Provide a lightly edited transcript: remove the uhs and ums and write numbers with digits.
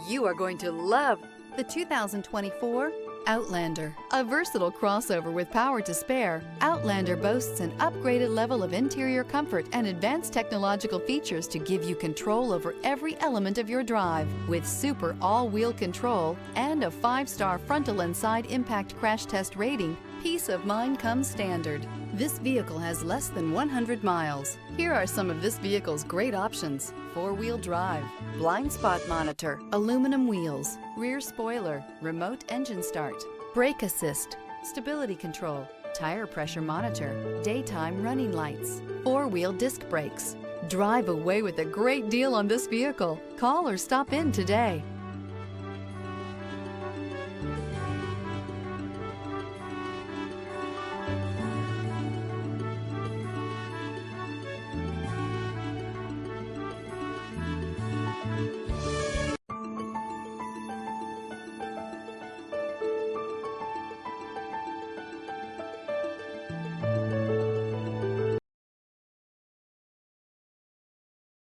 You are going to love the 2024 Outlander. A versatile crossover with power to spare, Outlander boasts an upgraded level of interior comfort and advanced technological features to give you control over every element of your drive. With super all-wheel control and a 5-star frontal and side impact crash test rating, peace of mind comes standard. This vehicle has less than 100 miles. Here are some of this vehicle's great options: 4-wheel drive, blind spot monitor, aluminum wheels, rear spoiler, remote engine start, brake assist, stability control, tire pressure monitor, daytime running lights, 4-wheel disc brakes. Drive away with a great deal on this vehicle. Call or stop in today.